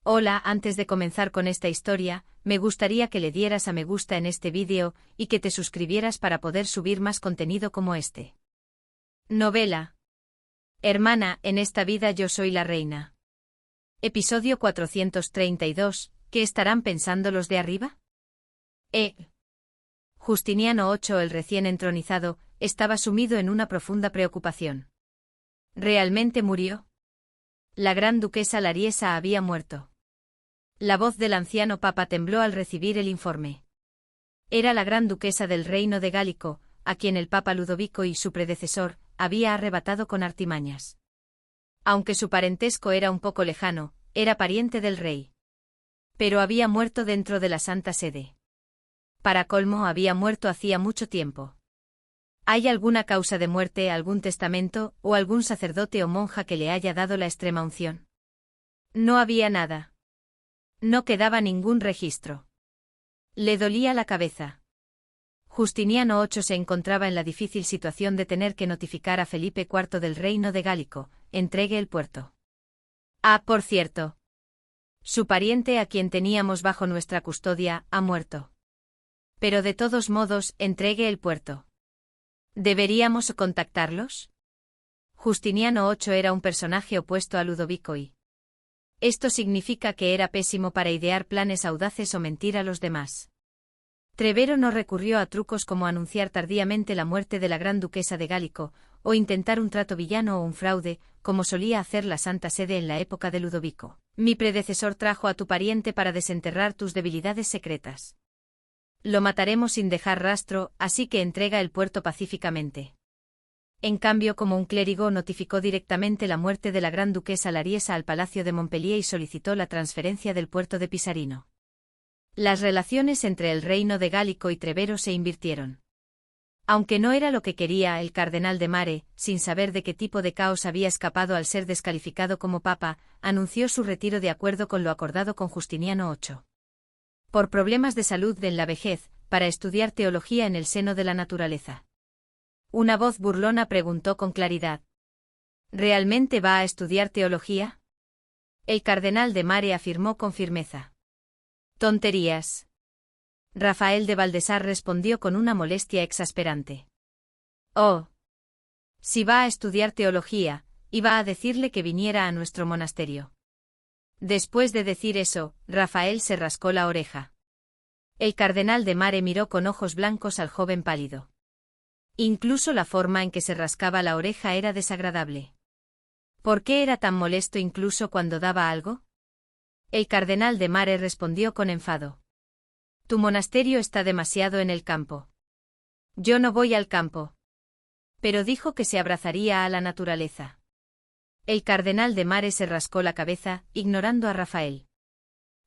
Hola, antes de comenzar con esta historia, me gustaría que le dieras a me gusta en este vídeo y que te suscribieras para poder subir más contenido como este. Novela. Hermana, en esta vida yo soy la reina. Episodio 432, ¿qué estarán pensando los de arriba? Justiniano VIII, el recién entronizado, estaba sumido en una profunda preocupación. ¿Realmente murió? La gran duquesa Lariesa había muerto. La voz del anciano papa tembló al recibir el informe. Era la gran duquesa del reino de Gálico, a quien el papa Ludovico y su predecesor había arrebatado con artimañas. Aunque su parentesco era un poco lejano, era pariente del rey. Pero había muerto dentro de la Santa Sede. Para colmo, había muerto hacía mucho tiempo. ¿Hay alguna causa de muerte, algún testamento, o algún sacerdote o monja que le haya dado la extrema unción? No había nada. No quedaba ningún registro. Le dolía la cabeza. Justiniano VIII se encontraba en la difícil situación de tener que notificar a Felipe IV del reino de Gálico, entregue el puerto. Por cierto. Su pariente, a quien teníamos bajo nuestra custodia, ha muerto. Pero de todos modos, entregue el puerto. ¿Deberíamos contactarlos? Justiniano VIII era un personaje opuesto a Ludovico y esto significa que era pésimo para idear planes audaces o mentir a los demás. Trevero no recurrió a trucos como anunciar tardíamente la muerte de la gran duquesa de Gálico, o intentar un trato villano o un fraude, como solía hacer la Santa Sede en la época de Ludovico. Mi predecesor trajo a tu pariente para desenterrar tus debilidades secretas. Lo mataremos sin dejar rastro, así que entrega el puerto pacíficamente. En cambio, como un clérigo, notificó directamente la muerte de la gran duquesa Lariesa al Palacio de Montpellier y solicitó la transferencia del puerto de Pisarino. Las relaciones entre el reino de Gálico y Trevero se invirtieron. Aunque no era lo que quería, el cardenal de Mare, sin saber de qué tipo de caos había escapado al ser descalificado como papa, anunció su retiro de acuerdo con lo acordado con Justiniano VIII. Por problemas de salud en la vejez, para estudiar teología en el seno de la naturaleza. Una voz burlona preguntó con claridad. ¿Realmente va a estudiar teología? El cardenal de Mare afirmó con firmeza. Tonterías. Rafael de Baltasar respondió con una molestia exasperante. Oh. Si va a estudiar teología, iba a decirle que viniera a nuestro monasterio. Después de decir eso, Rafael se rascó la oreja. El cardenal de Mare miró con ojos blancos al joven pálido. Incluso la forma en que se rascaba la oreja era desagradable. ¿Por qué era tan molesto incluso cuando daba algo? El cardenal de Mare respondió con enfado. Tu monasterio está demasiado en el campo. Yo no voy al campo. Pero dijo que se abrazaría a la naturaleza. El cardenal de Mare se rascó la cabeza, ignorando a Rafael.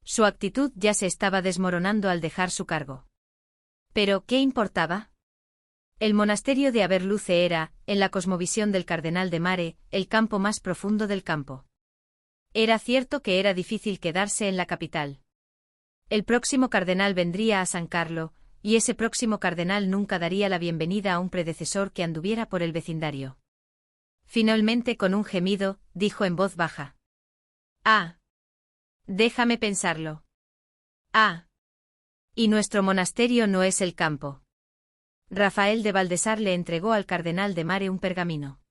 Su actitud ya se estaba desmoronando al dejar su cargo. ¿Pero qué importaba? El monasterio de Aberluce era, en la cosmovisión del cardenal de Mare, el campo más profundo del campo. Era cierto que era difícil quedarse en la capital. El próximo cardenal vendría a San Carlo, y ese próximo cardenal nunca daría la bienvenida a un predecesor que anduviera por el vecindario. Finalmente, con un gemido, dijo en voz baja. Déjame pensarlo. Y nuestro monasterio no es el campo. Rafael de Baltasar le entregó al cardenal de Mare un pergamino.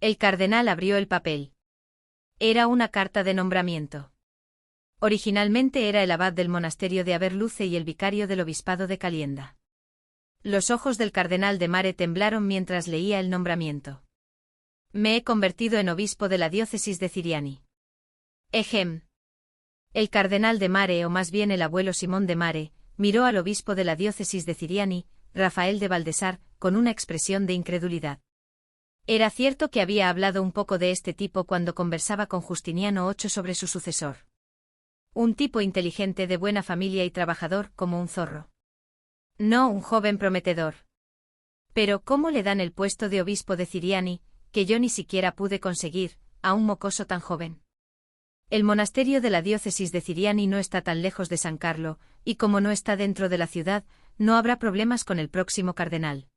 El cardenal abrió el papel. Era una carta de nombramiento. Originalmente era el abad del monasterio de Aberluce y el vicario del obispado de Calienda. Los ojos del cardenal de Mare temblaron mientras leía el nombramiento. Me he convertido en obispo de la diócesis de Ciriani. Ejem. El cardenal de Mare, o más bien el abuelo Simón de Mare, miró al obispo de la diócesis de Ciriani, Rafael de Baltasar, con una expresión de incredulidad. Era cierto que había hablado un poco de este tipo cuando conversaba con Justiniano VIII sobre su sucesor. Un tipo inteligente, de buena familia y trabajador, como un zorro. No un joven prometedor. Pero ¿cómo le dan el puesto de obispo de Ciriani, que yo ni siquiera pude conseguir, a un mocoso tan joven? El monasterio de la diócesis de Ciriani no está tan lejos de San Carlo, y como no está dentro de la ciudad, no habrá problemas con el próximo cardenal.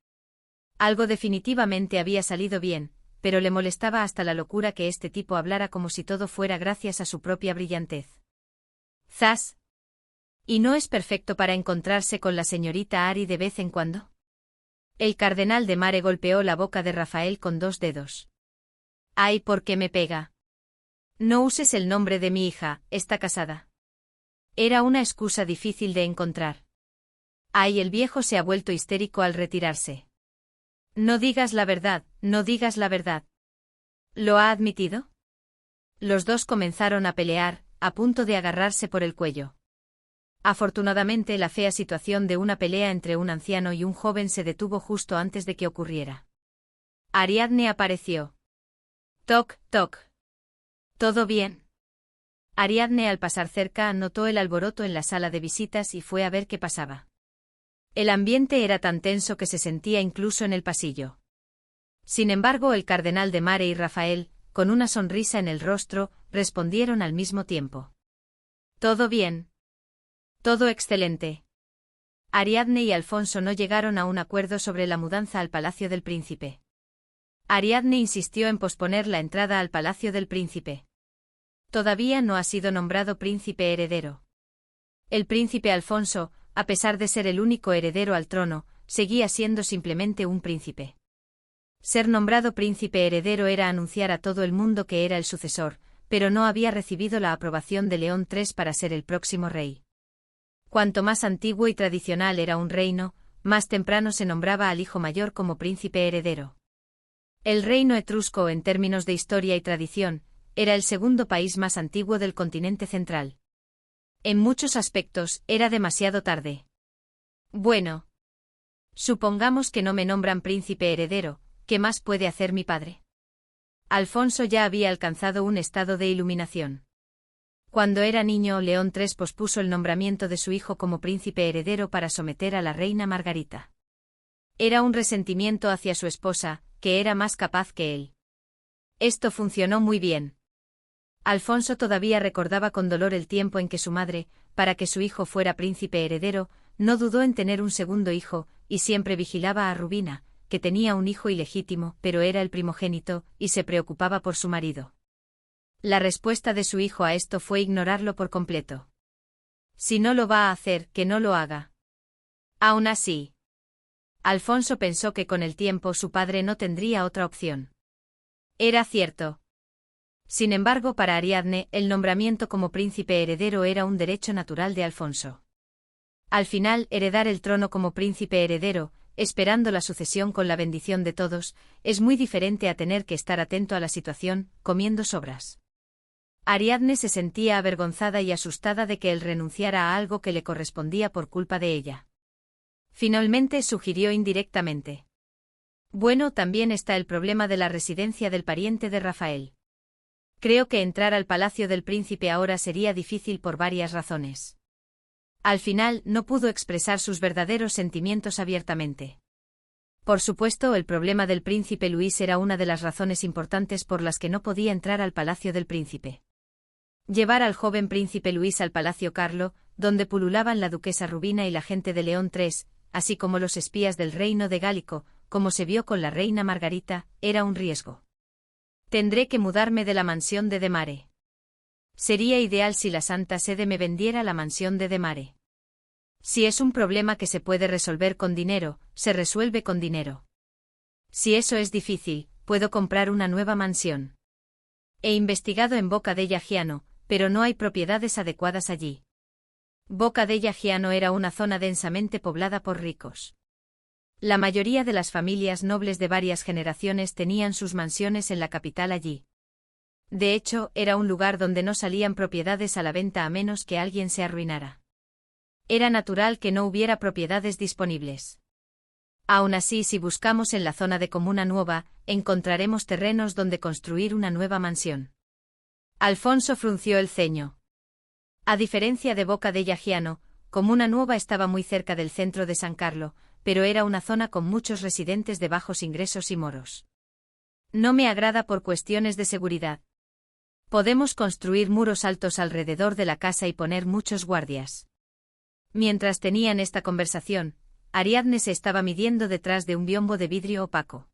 Algo definitivamente había salido bien, pero le molestaba hasta la locura que este tipo hablara como si todo fuera gracias a su propia brillantez. Zas. ¿Y no es perfecto para encontrarse con la señorita Ari de vez en cuando? El cardenal de Mare golpeó la boca de Rafael con 2 dedos. Ay, ¿por qué me pega? No uses el nombre de mi hija, está casada. Era una excusa difícil de encontrar. Ay, el viejo se ha vuelto histérico al retirarse. No digas la verdad, no digas la verdad. ¿Lo ha admitido? Los dos comenzaron a pelear, a punto de agarrarse por el cuello. Afortunadamente la fea situación de una pelea entre un anciano y un joven se detuvo justo antes de que ocurriera. Ariadne apareció. Toc, toc. ¿Todo bien? Ariadne al pasar cerca notó el alboroto en la sala de visitas y fue a ver qué pasaba. El ambiente era tan tenso que se sentía incluso en el pasillo. Sin embargo, el cardenal de Mare y Rafael, con una sonrisa en el rostro, respondieron al mismo tiempo. ¿Todo bien? Todo excelente. Ariadne y Alfonso no llegaron a un acuerdo sobre la mudanza al Palacio del Príncipe. Ariadne insistió en posponer la entrada al Palacio del Príncipe. Todavía no ha sido nombrado príncipe heredero. El príncipe Alfonso, a pesar de ser el único heredero al trono, seguía siendo simplemente un príncipe. Ser nombrado príncipe heredero era anunciar a todo el mundo que era el sucesor, pero no había recibido la aprobación de León III para ser el próximo rey. Cuanto más antiguo y tradicional era un reino, más temprano se nombraba al hijo mayor como príncipe heredero. El reino etrusco, en términos de historia y tradición, era el segundo país más antiguo del continente central. En muchos aspectos, era demasiado tarde. Bueno. Supongamos que no me nombran príncipe heredero, ¿qué más puede hacer mi padre? Alfonso ya había alcanzado un estado de iluminación. Cuando era niño, León III pospuso el nombramiento de su hijo como príncipe heredero para someter a la reina Margarita. Era un resentimiento hacia su esposa, que era más capaz que él. Esto funcionó muy bien. Alfonso todavía recordaba con dolor el tiempo en que su madre, para que su hijo fuera príncipe heredero, no dudó en tener un segundo hijo, y siempre vigilaba a Rubina, que tenía un hijo ilegítimo, pero era el primogénito, y se preocupaba por su marido. La respuesta de su hijo a esto fue ignorarlo por completo. Si no lo va a hacer, que no lo haga. Aún así, Alfonso pensó que con el tiempo su padre no tendría otra opción. Era cierto. Sin embargo, para Ariadne, el nombramiento como príncipe heredero era un derecho natural de Alfonso. Al final, heredar el trono como príncipe heredero, esperando la sucesión con la bendición de todos, es muy diferente a tener que estar atento a la situación, comiendo sobras. Ariadne se sentía avergonzada y asustada de que él renunciara a algo que le correspondía por culpa de ella. Finalmente sugirió indirectamente. Bueno, también está el problema de la residencia del pariente de Rafael. Creo que entrar al palacio del príncipe ahora sería difícil por varias razones. Al final, no pudo expresar sus verdaderos sentimientos abiertamente. Por supuesto, el problema del príncipe Luis era una de las razones importantes por las que no podía entrar al palacio del príncipe. Llevar al joven príncipe Luis al Palacio Carlo, donde pululaban la duquesa Rubina y la gente de León III, así como los espías del reino de Gálico, como se vio con la reina Margarita, era un riesgo. Tendré que mudarme de la mansión de Mare. Sería ideal si la Santa Sede me vendiera la mansión de Mare. Si es un problema que se puede resolver con dinero, se resuelve con dinero. Si eso es difícil, puedo comprar una nueva mansión. He investigado en Boca della Giano, pero no hay propiedades adecuadas allí. Boca della Giano era una zona densamente poblada por ricos. La mayoría de las familias nobles de varias generaciones tenían sus mansiones en la capital allí. De hecho, era un lugar donde no salían propiedades a la venta a menos que alguien se arruinara. Era natural que no hubiera propiedades disponibles. Aún así, si buscamos en la zona de Comuna Nueva, encontraremos terrenos donde construir una nueva mansión. Alfonso frunció el ceño. A diferencia de Boca della Giano, Comuna Nueva estaba muy cerca del centro de San Carlo, pero era una zona con muchos residentes de bajos ingresos y moros. No me agrada por cuestiones de seguridad. Podemos construir muros altos alrededor de la casa y poner muchos guardias. Mientras tenían esta conversación, Ariadne se estaba midiendo detrás de un biombo de vidrio opaco.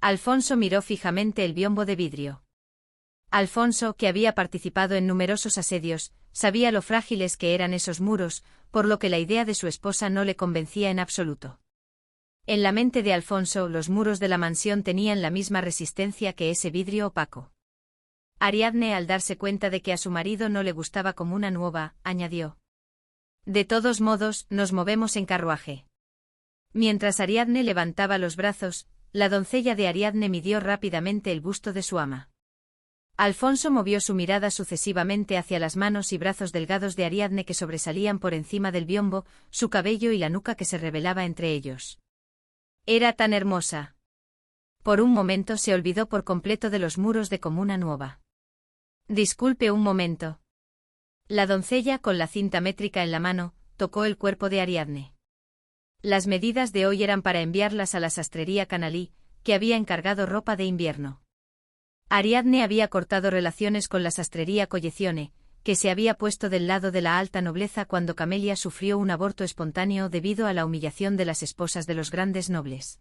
Alfonso miró fijamente el biombo de vidrio. Alfonso, que había participado en numerosos asedios, sabía lo frágiles que eran esos muros, por lo que la idea de su esposa no le convencía en absoluto. En la mente de Alfonso, los muros de la mansión tenían la misma resistencia que ese vidrio opaco. Ariadne, al darse cuenta de que a su marido no le gustaba como una nueva, añadió: «De todos modos, nos movemos en carruaje». Mientras Ariadne levantaba los brazos, la doncella de Ariadne midió rápidamente el busto de su ama. Alfonso movió su mirada sucesivamente hacia las manos y brazos delgados de Ariadne que sobresalían por encima del biombo, su cabello y la nuca que se revelaba entre ellos. Era tan hermosa. Por un momento se olvidó por completo de los muros de Comuna Nueva. «Disculpe un momento». La doncella, con la cinta métrica en la mano, tocó el cuerpo de Ariadne. Las medidas de hoy eran para enviarlas a la sastrería Canalí, que había encargado ropa de invierno. Ariadne había cortado relaciones con la sastrería Collezione, que se había puesto del lado de la alta nobleza cuando Camelia sufrió un aborto espontáneo debido a la humillación de las esposas de los grandes nobles.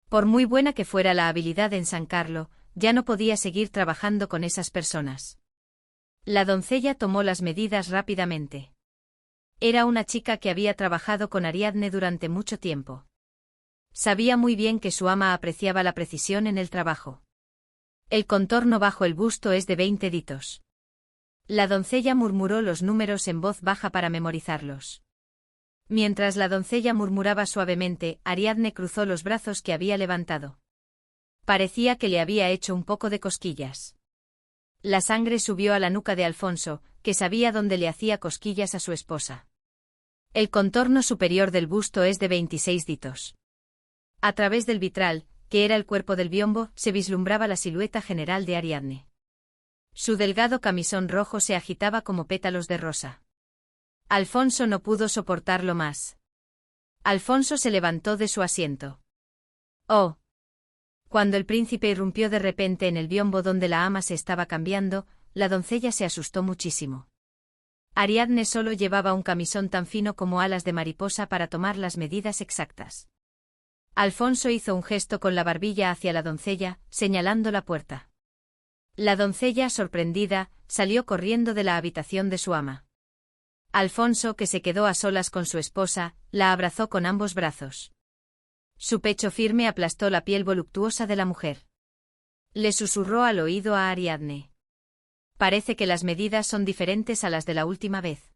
Por muy buena que fuera la habilidad en San Carlo, ya no podía seguir trabajando con esas personas. La doncella tomó las medidas rápidamente. Era una chica que había trabajado con Ariadne durante mucho tiempo. Sabía muy bien que su ama apreciaba la precisión en el trabajo. El contorno bajo el busto es de 20 ditos. La doncella murmuró los números en voz baja para memorizarlos. Mientras la doncella murmuraba suavemente, Ariadne cruzó los brazos que había levantado. Parecía que le había hecho un poco de cosquillas. La sangre subió a la nuca de Alfonso, que sabía dónde le hacía cosquillas a su esposa. El contorno superior del busto es de 26 ditos. A través del vitral, que era el cuerpo del biombo, se vislumbraba la silueta general de Ariadne. Su delgado camisón rojo se agitaba como pétalos de rosa. Alfonso no pudo soportarlo más. Alfonso se levantó de su asiento. «Oh». Cuando el príncipe irrumpió de repente en el biombo donde la ama se estaba cambiando, la doncella se asustó muchísimo. Ariadne solo llevaba un camisón tan fino como alas de mariposa para tomar las medidas exactas. Alfonso hizo un gesto con la barbilla hacia la doncella, señalando la puerta. La doncella, sorprendida, salió corriendo de la habitación de su ama. Alfonso, que se quedó a solas con su esposa, la abrazó con ambos brazos. Su pecho firme aplastó la piel voluptuosa de la mujer. Le susurró al oído a Ariadne: «Parece que las medidas son diferentes a las de la última vez».